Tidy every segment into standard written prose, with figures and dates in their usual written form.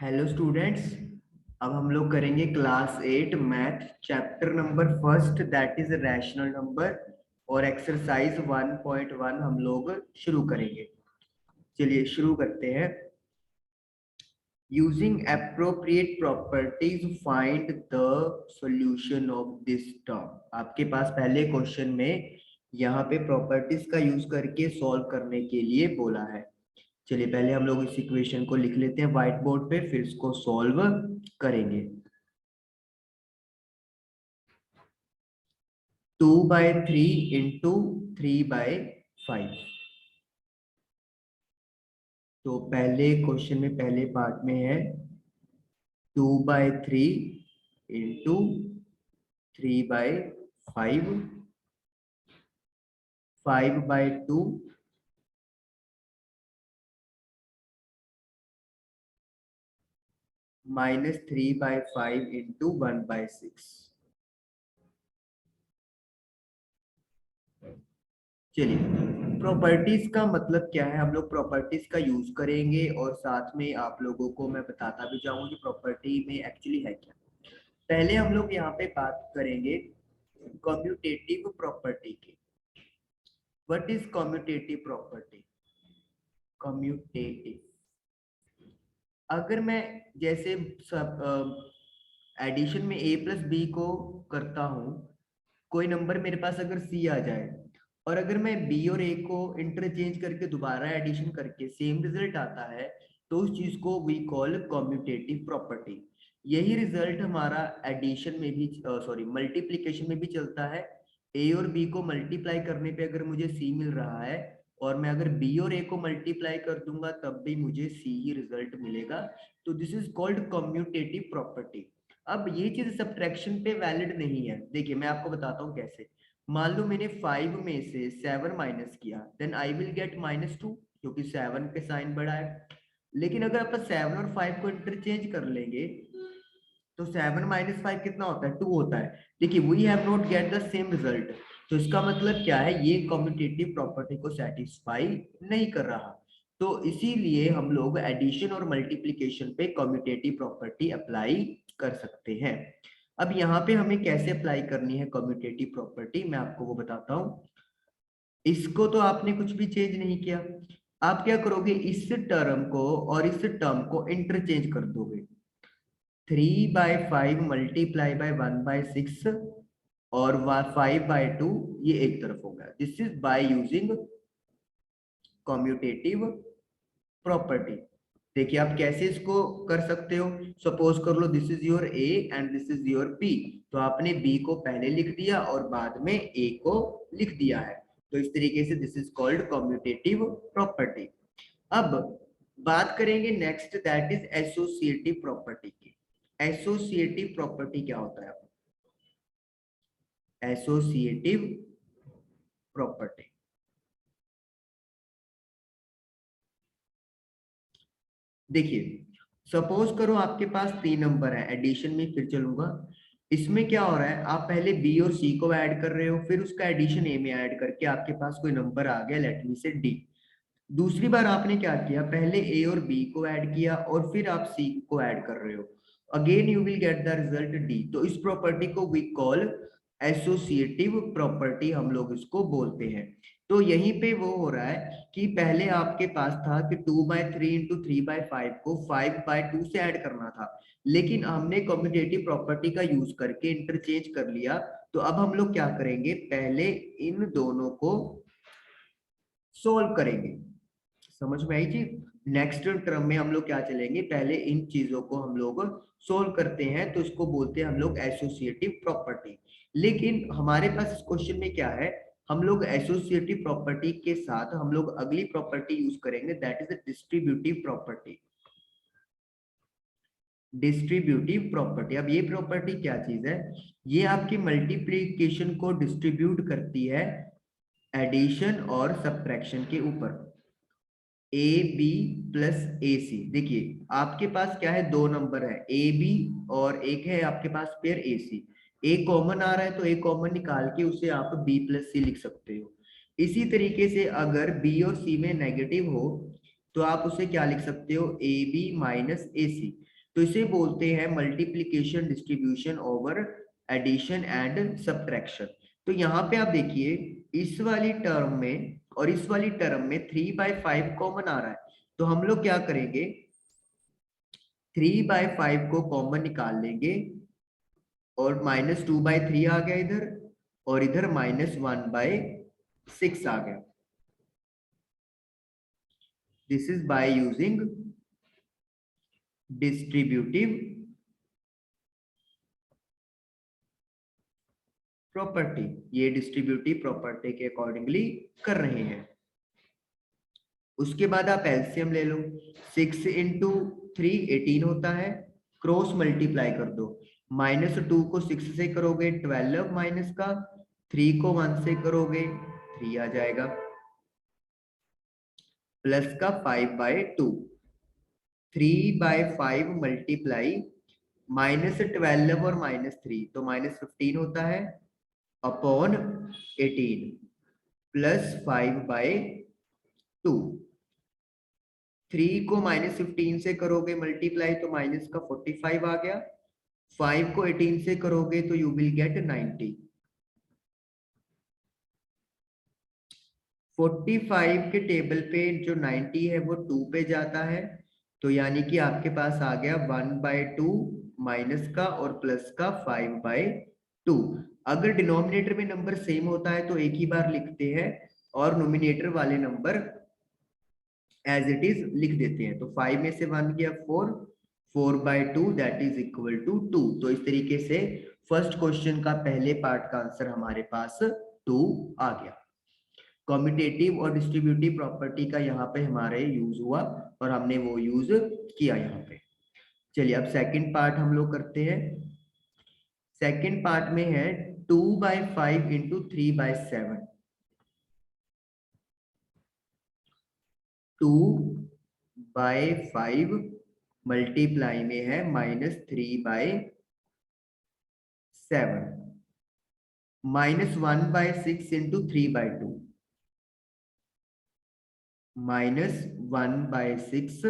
Hello students. अब हम लोग करेंगे class 8 math chapter number first that is rational number और एक्सरसाइज 1.1 हम लोग शुरू करेंगे। चलिए शुरू करते हैं। Using appropriate properties find the solution of this term. आपके पास पहले क्वेश्चन में यहाँ पे प्रॉपर्टीज का यूज करके सॉल्व करने के लिए बोला है। चलिए पहले हम लोग इस इक्वेशन को लिख लेते हैं व्हाइट बोर्ड पे, फिर इसको सॉल्व करेंगे। 2/3 इंटू 3/5। तो पहले क्वेश्चन में पहले पार्ट में है 2/3 इंटू 3/5, 5/2 माइनस 3/5 इंटू 1/6। चलिए प्रॉपर्टीज का मतलब क्या है, हम लोग प्रॉपर्टीज का यूज करेंगे और साथ में आप लोगों को मैं बताता भी जाऊंगा कि प्रॉपर्टी में एक्चुअली है क्या। पहले हम लोग यहाँ पे बात करेंगे कम्यूटेटिव प्रॉपर्टी की। What is commutative property? Commutative, अगर मैं जैसे सब एडिशन में a प्लस बी को करता हूँ, कोई नंबर मेरे पास अगर c आ जाए और अगर मैं b और a को इंटरचेंज करके दोबारा एडिशन करके सेम रिजल्ट आता है तो उस चीज को वी कॉल कम्यूटेटिव प्रॉपर्टी। यही रिजल्ट हमारा एडिशन में भी सॉरी मल्टीप्लिकेशन में भी चलता है। a और b को मल्टीप्लाई करने पे अगर मुझे c मिल रहा है और मैं अगर b और a को मल्टीप्लाई कर दूंगा तब भी मुझे c ही रिजल्ट मिलेगा। तो this is called commutative property. अब ये चीज सब्ट्रैक्शन पे वैलिड नहीं है। देखिए मैं आपको बताता हूँ कैसे। मान लो मैंने 5 में से 7 माइनस किया, देन आई विल गेट -2 क्योंकि 7 पे साइन बड़ा है। लेकिन अगर अपन 7 और 5 को इंटरचेंज कर लेंगे तो 7 - 5 कितना होता है? 2 होता है। देखिए we have not get the same result. तो इसका मतलब क्या है, ये कम्यूटेटिव प्रॉपर्टी को सेटिस्फाई नहीं कर रहा। तो इसीलिए हम लोग एडिशन और मल्टीप्लिकेशन पे कम्यूटेटिव प्रॉपर्टी अप्लाई कर सकते हैं। अब यहाँ पे हमें कैसे अप्लाई करनी है कम्यूटेटिव प्रॉपर्टी, मैं आपको वो बताता हूँ। इसको तो आपने कुछ भी चेंज नहीं किया। आप क्या करोगे, इस टर्म को और इस टर्म को इंटरचेंज कर दोगे। 3/5 मल्टीप्लाई बाय 1/6 और 5/2 ये एक तरफ हो गया। This is by using commutative property. देखिए आप कैसे इसको कर सकते हो। सपोज कर लो this is your A and this is your B. तो आपने बी को पहले लिख दिया और बाद में ए को लिख दिया है। तो इस तरीके से this is called commutative property. अब बात करेंगे next that is associative property की। एसोसिएटिव प्रॉपर्टी क्या होता है? एसोसिएटिव प्रॉपर्टी, देखिए सपोज करो आपके पास 3 नंबर है, एडिशन में फिर चलूंगा। इसमें क्या हो रहा है, आप पहले बी और सी को ऐड कर रहे हो, फिर उसका एडिशन ए में ऐड करके आपके पास कोई नंबर आ गया, लेट मी से डी। दूसरी बार आपने क्या किया, पहले ए और बी को ऐड किया और फिर आप सी को ऐड कर रहे हो, again you will get the result D. तो इस प्रॉपर्टी को वी कॉल एसोसिएटिव प्रॉपर्टी, हम लोग इसको बोलते हैं। तो यहीं पे वो हो रहा है कि पहले आपके पास था कि 2/3 इंटू 3/5 को 5/2 से ऐड करना था, लेकिन हमने कम्यूटेटिव प्रॉपर्टी का यूज करके इंटरचेंज कर लिया। तो अब हम लोग क्या करेंगे, पहले इन दोनों को सोल्व करेंगे। समझ में आई चीज? नेक्स्ट टर्म में हम लोग क्या चलेंगे, पहले इन चीजों को हम लोग सोल्व करते हैं, तो इसको बोलते हैं हम लोग एसोसिएटिव प्रॉपर्टी। लेकिन हमारे पास इस क्वेश्चन में क्या है, हम लोग एसोसिएटिव प्रॉपर्टी के साथ हम लोग अगली प्रॉपर्टी यूज करेंगे that is distributive property. Distributive property, अब ये प्रॉपर्टी क्या चीज है, ये आपकी मल्टीप्लीकेशन को डिस्ट्रीब्यूट करती है एडिशन और सब्ट्रैक्शन के ऊपर। ए बी प्लस ए सी, देखिए आपके पास क्या है, दो नंबर है ए बी और एक है आपके पास pair A C. A common आ रहा है तो ए कॉमन निकाल के उसे आप बी प्लस सी लिख सकते हो। इसी तरीके से अगर बी और सी में नेगेटिव हो तो आप उसे क्या लिख सकते हो, ए बी माइनस ए सी। तो इसे बोलते हैं multiplication distribution over addition and subtraction. तो यहाँ पे आप देखिए इस वाली टर्म में और इस वाली टर्म में 3/5 कॉमन आ रहा है, तो हम लोग क्या करेंगे 3/5 को कॉमन निकाल लेंगे और -2/3 आ गया इधर और इधर -1/6 आ गया। This is by using distributive property. ये डिस्ट्रीब्यूटिव प्रॉपर्टी के अकॉर्डिंगली कर रहे हैं। उसके बाद आप एलसीएम ले लो, 6 इंटू 3 18 होता है, क्रॉस मल्टीप्लाई कर दो, -2 को 6 से करोगे 12 माइनस का 3 को 1 से करोगे 3 आ जाएगा, प्लस का 5/2, 3/5 मल्टीप्लाई -12 और -3 तो -15 होता है अपॉन 18 प्लस 5/2। 3 को -15 से करोगे मल्टीप्लाई तो माइनस का 45 आ गया, 5 को 18 से करोगे तो यू विल गेट 90। 45 के टेबल पे जो 90 है वो 2 पे जाता है, तो यानी कि आपके पास आ गया 1/2 माइनस का और प्लस का 5/2। अगर डिनोमिनेटर में नंबर सेम होता है तो एक ही बार लिखते हैं और नोमिनेटर वाले नंबर एज इट इज लिख देते हैं। तो 5 में से 1 गया 4, 4/2 दैट इज इक्वल टू 2। तो इस तरीके से फर्स्ट क्वेश्चन का पहले पार्ट का आंसर हमारे पास 2 आ गया। कॉम्यूटेटिव और डिस्ट्रीब्यूटिव प्रॉपर्टी का यहाँ पे हमारे यूज हुआ और हमने वो यूज किया यहाँ पे। चलिए अब सेकंड पार्ट हम लोग करते हैं। सेकंड पार्ट में है 2/5 इंटू 3/7। 2/5 मल्टीप्लाई में है -3/7, -1/6 इंटू 3/2, -1/6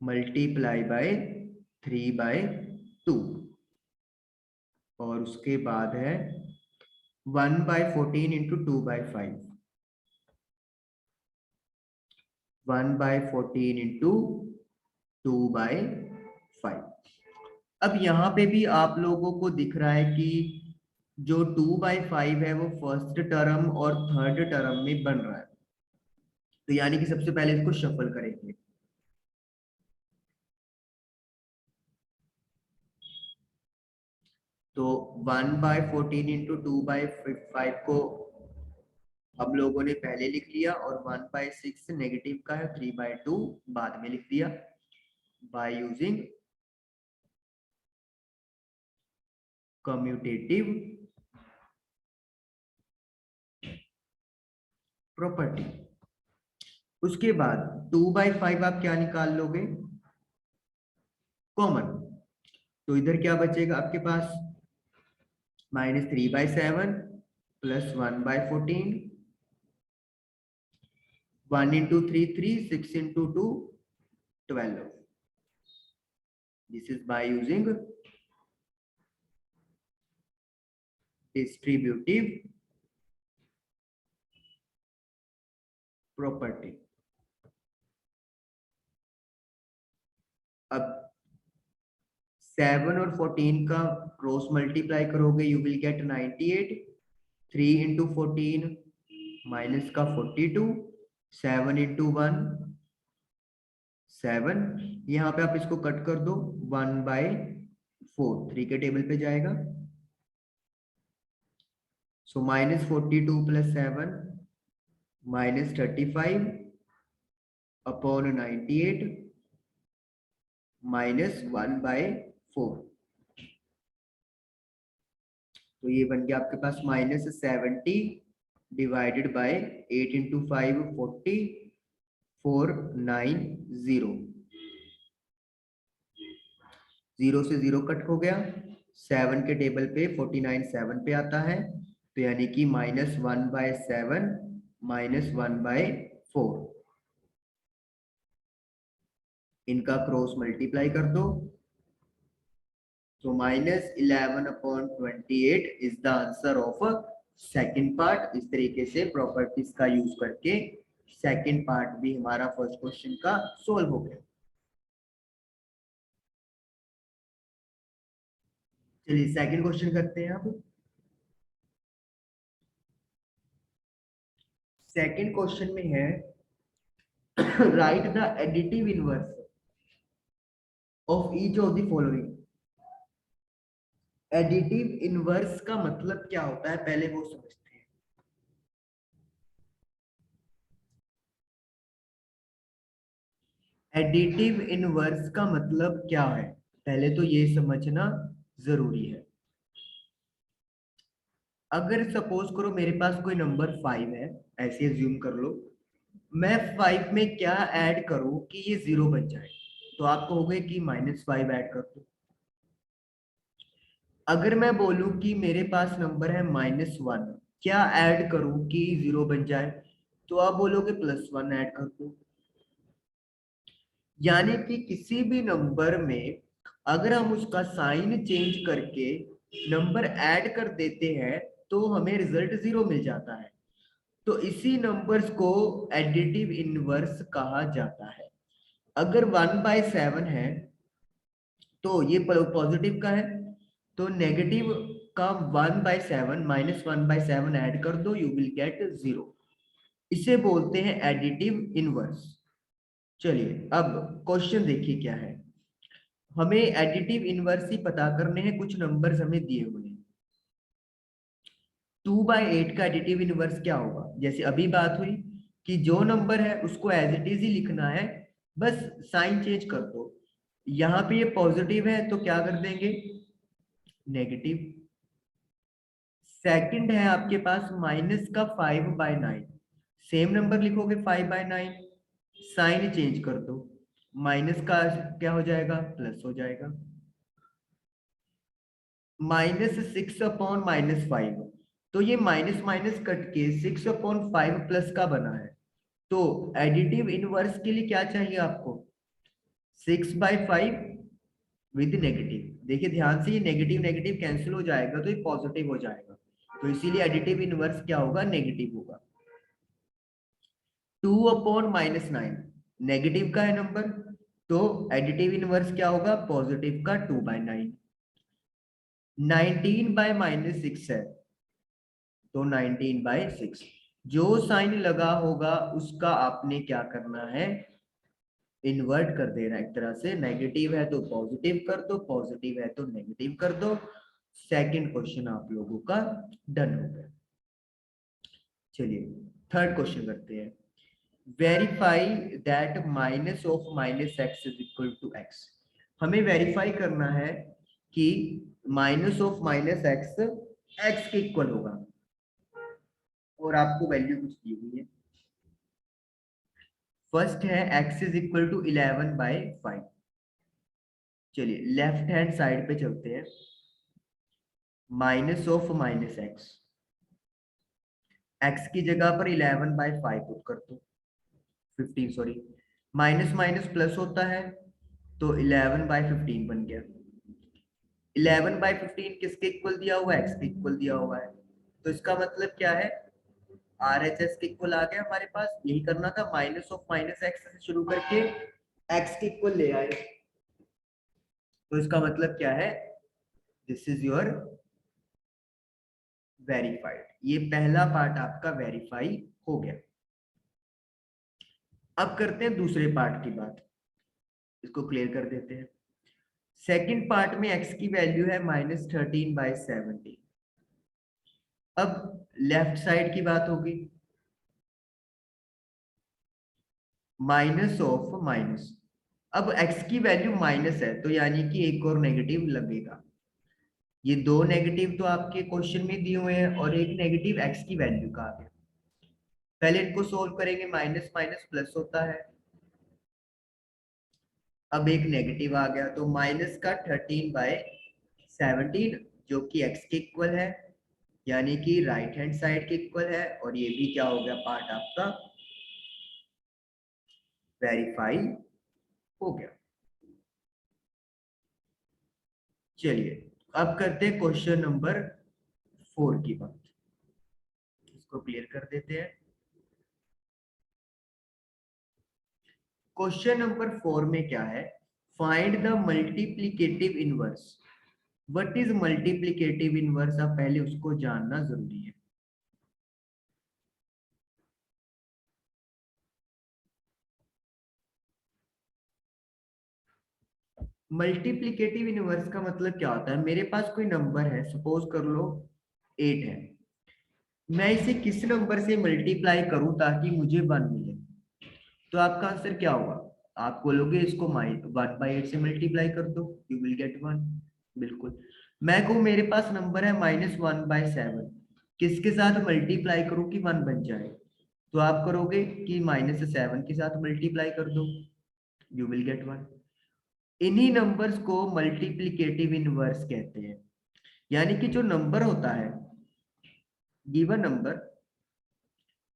मल्टीप्लाई बाय 3/2 और उसके बाद है 1/14 इंटू 2/5, 1/14 इंटू 2/5। अब यहाँ पे भी आप लोगों को दिख रहा है कि जो 2/5 है वो फर्स्ट टर्म और थर्ड टर्म में बन रहा है, तो यानी कि सबसे पहले इसको शफल करेंगे। तो 1/14 इंटू 2/5 को हम लोगों ने पहले लिख लिया और 1/6 नेगेटिव का है 3/2 बाद में लिख दिया बाय यूजिंग कम्यूटेटिव प्रॉपर्टी। उसके बाद 2/5 आप क्या निकाल लोगे कॉमन, तो इधर क्या बचेगा आपके पास -3/7 plus 1/14, 1 into 3 3, 6 into 2 12। This is by using distributive property. अब 7 और 14 का क्रॉस मल्टीप्लाई करोगे you will get 98, 3 into 14 minus का 42, 7 इंटू 1 7, यहाँ पे आप इसको कट कर दो 1/4, 3 के टेबल पे जाएगा, सो -42 प्लस 7 -35 अपॉन 98 -1/4, तो ये बन गया आपके पास -70 डिवाइडेड बाय 8 इंटू 5 40, 490, 0 से 0 कट हो गया, 7 के टेबल पे 49 7 पे आता है, तो यानी कि -1/7 -1/4। इनका क्रॉस मल्टीप्लाई कर दो, तो -11/28 is the answer of second part. इस तरीके से प्रॉपर्टीज का यूज करके सेकंड पार्ट भी हमारा फर्स्ट क्वेश्चन का सोल्व हो गया। चलिए सेकंड क्वेश्चन करते हैं अब। सेकंड क्वेश्चन में है right the additive inverse of each of the following. Additive inverse का मतलब क्या होता है, पहले वो समझते हैं। एडिटिव इनवर्स का मतलब क्या है, पहले तो ये समझना जरूरी है। अगर सपोज करो मेरे पास कोई नंबर 5 है, ऐसे एज्यूम कर लो, मैं 5 में क्या ऐड करूं कि ये 0 बन जाए, तो आप कहोगे कि -5 ऐड कर दो। अगर मैं बोलूं कि मेरे पास नंबर है -1, क्या ऐड करूं कि 0 बन जाए, तो आप बोलोगे +1 ऐड कर दो। यानी कि किसी भी नंबर में अगर हम उसका साइन चेंज करके नंबर ऐड कर देते हैं तो हमें रिजल्ट 0 मिल जाता है। तो इसी नंबर्स को एडिटिव इनवर्स कहा जाता है। अगर 1/7 है तो ये पॉजिटिव का है, तो नेगेटिव का 1/7 -1/7 ऐड कर दो, यू विल गेट 0। इसे बोलते हैं एडिटिव इनवर्स। चलिए अब क्वेश्चन देखिए क्या है। हमें एडिटिव इनवर्स ही पता करने हैं, कुछ नंबर्स हमें दिए हुए हैं। 2/8 का एडिटिव इनवर्स क्या होगा, जैसे अभी बात हुई कि जो नंबर है उसको एज इट इज ही लिखना है, बस साइन चेंज कर दो। यहाँ पे ये पॉजिटिव है तो क्या कर देंगे, नेगेटिव। सेकंड है आपके पास माइनस का 5/9, सेम नंबर लिखोगे 5/9, साइन चेंज कर दो, माइनस का क्या हो जाएगा, प्लस हो जाएगा। -6/-5, तो ये माइनस माइनस कट के 6/5 प्लस का बना है। तो एडिटिव इनवर्स के लिए क्या चाहिए आपको, 6/5 विद नेगेटिव। देखिए ध्यान से, ये नेगेटिव नेगेटिव कैंसिल हो जाएगा तो ये पॉजिटिव हो जाएगा, तो इसीलिए एडिटिव इनवर्स क्या होगा, नेगेटिव होगा। 2/-9 नेगेटिव का है नंबर, तो एडिटिव इनवर्स क्या होगा, पॉजिटिव का 2/9। 19/-6 है, तो 19/6। जो साइन लगा होगा उसका आपने क्या करना है, इन्वर्ट कर देना। एक तरह से नेगेटिव है तो पॉजिटिव कर दो, पॉजिटिव है तो नेगेटिव कर दो। सेकंड क्वेश्चन आप लोगों का डन हो गया। चलिए थर्ड क्वेश्चन करते हैं। Verify that -(-x is equal to x)। हमें वेरीफाई करना है कि -(-x) x के इक्वल होगा, और आपको वैल्यू कुछ दी हुई है। फर्स्ट है x इज इक्वल टू 11/5। चलिए लेफ्ट हैंड साइड पे चलते हैं, -(-x), x की जगह पर 11/5 पुट कर दो, 15 सॉरी, माइनस माइनस प्लस होता है तो 11/15 बन गया। 11/15 किसके इक्वल दिया हुआ है, x के इक्वल दिया हुआ है, तो इसका मतलब क्या है, RHS के इक्वल आ गया हमारे पास। यही करना था, -(-x) से शुरू करके x के इक्वल ले आए, तो इसका मतलब क्या है, दिस इज योर वेरीफाइड। ये पहला पार्ट आपका वेरीफाई हो गया। अब करते हैं दूसरे पार्ट की बात, इसको क्लियर कर देते हैं। सेकंड पार्ट में x की वैल्यू है -13/17। अब लेफ्ट साइड की बात होगी, माइनस ऑफ माइनस। अब x की वैल्यू माइनस है तो यानी कि एक और नेगेटिव लगेगा। ये दो नेगेटिव तो आपके क्वेश्चन में दिए हुए हैं और एक नेगेटिव x की वैल्यू का आ गया। पहले इनको सोल्व करेंगे, माइनस माइनस प्लस होता है, अब एक नेगेटिव आ गया, तो माइनस का 13/17 जो कि x के इक्वल है, यानी कि राइट हैंड साइड के इक्वल है, और ये भी क्या हो गया, पार्ट आपका वेरीफाई हो गया। चलिए अब करते हैं क्वेश्चन नंबर 4 की बात, इसको क्लियर कर देते हैं। क्वेश्चन नंबर 4 में क्या है, find the multiplicative inverse. What is multiplicative inverse, आप पहले उसको जानना जरूरी है। मल्टीप्लिकेटिव इनवर्स का मतलब क्या होता है, मेरे पास कोई नंबर है, सपोज कर लो 8 है, मैं इसे किस नंबर से मल्टीप्लाई करूं ताकि मुझे 1 मिले, तो आपका आंसर क्या होगा, आप बोलोगे इसको 1/8 से मल्टीप्लाई कर दो, यू विल गेट 1। बिल्कुल। मैं कहूँ मेरे पास नंबर है -1/7, किसके साथ मल्टीप्लाई करूं कि 1 बन जाए, तो आप करोगे कि -7 के साथ मल्टीप्लाई कर दो, यू विल गेट 1। इन्हीं नंबर्स को मल्टीप्लिकेटिव इनवर्स कहते हैं। यानी कि जो नंबर होता है, गिवन नंबर,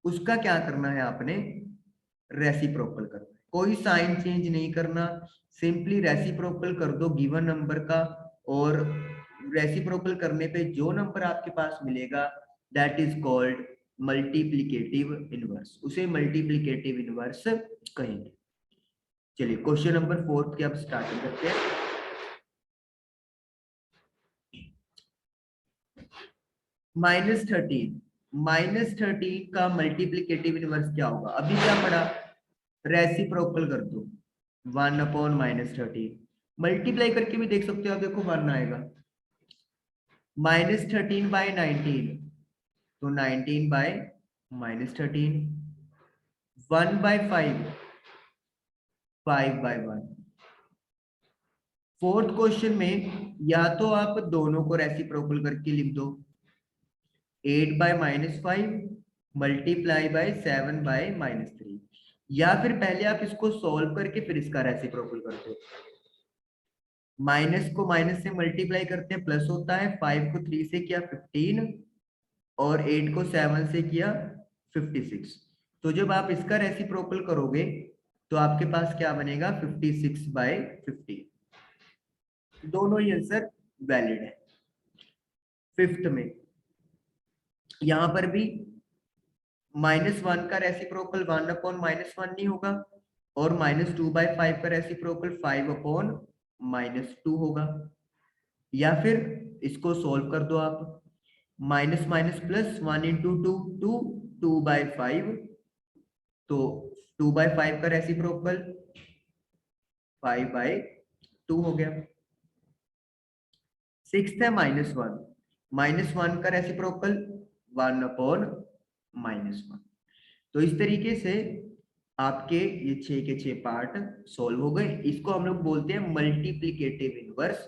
उसका क्या करना है आपने, रेसिप्रोकल करना है, कोई साइन चेंज नहीं करना, सिंपली रेसिप्रोकल कर दो गिवन नंबर का, और रेसिप्रोकल करने पे जो नंबर आपके पास मिलेगा that is called multiplicative inverse, उसे मल्टीप्लिकेटिव इनवर्स कहेंगे। चलिए क्वेश्चन नंबर 4 की अब स्टार्टिंग करते हैं। -13 का मल्टीप्लिकेटिव इनवर्स क्या होगा, अभी क्या पढ़ा, रेसिप्रोकल कर दो 1/-13, मल्टीप्लाई करके भी देख सकते हो आप, देखो 1 आएगा। -13/19, तो 19/-13, 1/5, 5/1। फोर्थ क्वेश्चन में या तो आप दोनों को रेसिप्रोकल करके लिख दो, 8/-5 मल्टीप्लाई बाय 7/-3, या फिर पहले आप इसको सॉल्व करके फिर इसका रेसिप्रोकल कर दो। माइनस को माइनस से मल्टीप्लाई करते हैं प्लस होता है, 5 को 3 से किया 15, और 8 को 7 से किया 56। तो जब आप इसका रेसिप्रोकल करोगे तो आपके पास क्या बनेगा, 56/50। दोनों ही आंसर वैलिड है। फिफ्थ में यहां पर भी -1 का रेसिप्रोकल 1/-1 नहीं होगा, और -2/5 का रेसिप्रोकल 5/-2 होगा। या फिर इसको सोल्व कर दो आप, माइनस माइनस प्लस 1 इंटू 2 2, 2/5, तो 2/5 का रेसिप्रोकल 5/2 हो गया। सिक्स्थ है -1, -1 का रेसिप्रोकल 1/-1। तो इस तरीके से आपके ये 6 के 6 पार्ट सॉल्व हो गए। इसको हम लोग बोलते हैं मल्टीप्लिकेटिव इनवर्स,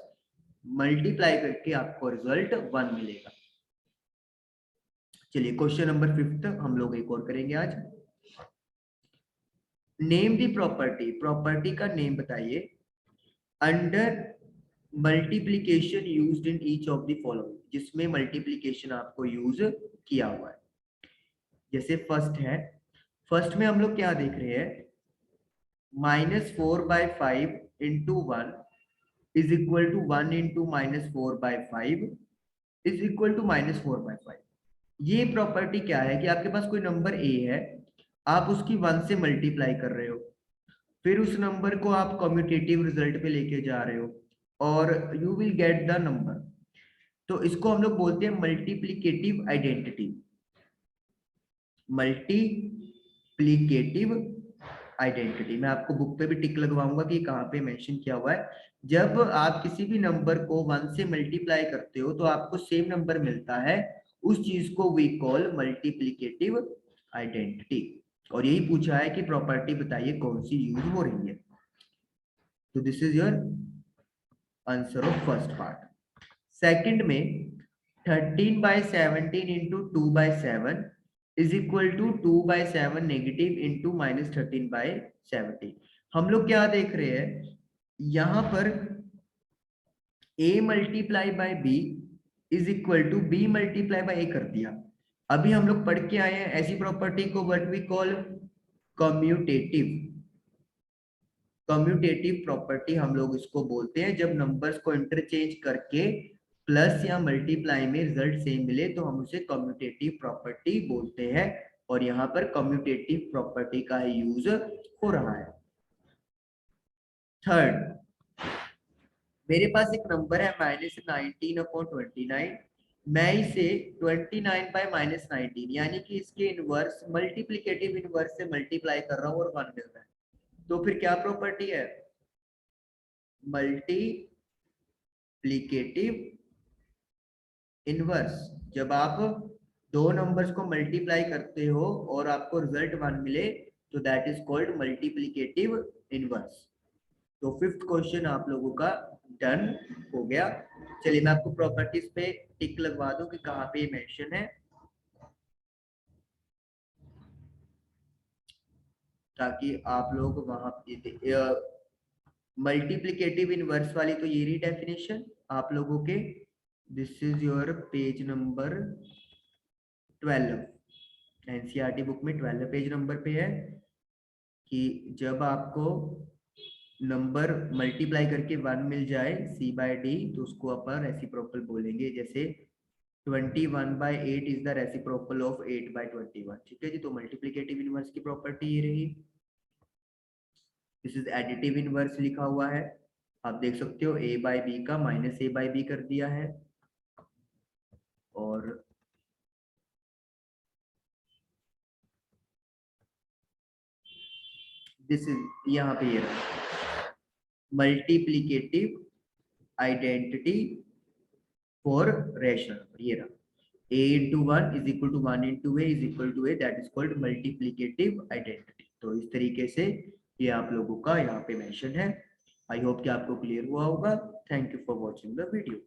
मल्टीप्लाई करके आपको रिजल्ट 1 मिलेगा। चलिए क्वेश्चन नंबर 5 हम लोग एक और करेंगे आज। नेम दी प्रॉपर्टी, प्रॉपर्टी का नेम बताइए under multiplication used in each of the following, जिसमें मल्टीप्लीकेशन आपको यूज किया हुआ है। जैसे फर्स्ट है, फर्स्ट में हम लोग क्या देख रहे हैं, -4/5 into 1 is equal to 1 into -4/5 is equal to -4/5। ये प्रॉपर्टी क्या है कि आपके पास कोई नंबर ए है, आप उसकी 1 से मल्टीप्लाई कर रहे हो, फिर उस नंबर को आप कम्यूटेटिव रिजल्ट पे लेके जा रहे हो, और you will get the number. तो इसको हम लोग बोलते हैं मल्टीप्लिकेटिव आइडेंटिटी, मल्टीप्लिकेटिव आइडेंटिटी। मैं आपको बुक पे भी टिक लगवाऊंगा कि कहाँ पे मेंशन किया हुआ है। जब आप किसी भी नंबर को 1 से मल्टीप्लाई करते हो तो आपको सेम नंबर मिलता है, उस चीज को वी कॉल मल्टीप्लिकेटिव आइडेंटिटी। और यही पूछा है कि प्रॉपर्टी बताइए कौन सी यूज हो रही है। तो this is your answer of first part. Second में 13/17 into 2/7 is equal to 2/7 negative into -13/17। हम लोग क्या देख रहे हैं, यहां पर a multiply by b is equal to b multiply by a कर दिया। अभी हम लोग पढ़ के आए हैं ऐसी प्रॉपर्टी को what we call commutative. Commutative property हम लोग इसको बोलते हैं। जब नंबर्स को इंटरचेंज करके प्लस या मल्टीप्लाई में रिजल्ट सेम मिले तो हम उसे कम्यूटेटिव प्रॉपर्टी बोलते हैं, और यहाँ पर कम्यूटेटिव प्रॉपर्टी का ही यूज हो रहा है। थर्ड, मेरे पास एक नंबर है -19/29, मैं इसे 29/-19 यानी कि इसके इनवर्स मल्टीप्लिकेटिव इनवर्स से मल्टीप्लाई कर रहा हूँ और 1 मिल रहा है, तो फिर क्या प्रॉपर्टी है? Multiplicative inverse. जब आप दो नंबर्स को मल्टीप्लाई करते हो और आपको रिजल्ट 1 मिले तो that is called multiplicative inverse. तो फिफ्थ क्वेश्चन आप लोगों का डन हो गया। चलिए मैं आपको प्रॉपर्टीज पे टिक लगवा दूं कि कहाँ पे मेंशन है, ताकि आप लोग वहां मल्टीप्लिकेटिव इनवर्स वाली तो ये रही डेफिनेशन आप लोगों के। This is your page number 12, NCERT book में 12 पेज नंबर पे है कि जब आपको नंबर मल्टीप्लाई करके 1 मिल जाए c/d तो उसको अपन रेसिप्रोकल बोलेंगे। जैसे 21/8 इज द रेसिप्रोकल ऑफ 8/21। ठीक है जी, तो मल्टीप्लिकेटिव इनवर्स की प्रॉपर्टी ये रही। दिस इज एडिटिव इनवर्स लिखा हुआ है, आप देख सकते हो a/b का -a/b कर दिया है, और दिस इज यहाँ पे ये रहा multiplicative identity for rational number, ये रहा a into 1 is equal to 1 into a is equal to a, that is called multiplicative identity। तो इस तरीके से ये आप लोगों का यहाँ पे मेंशन है। आई होप कि आपको क्लियर हुआ होगा। Thank you for watching the video.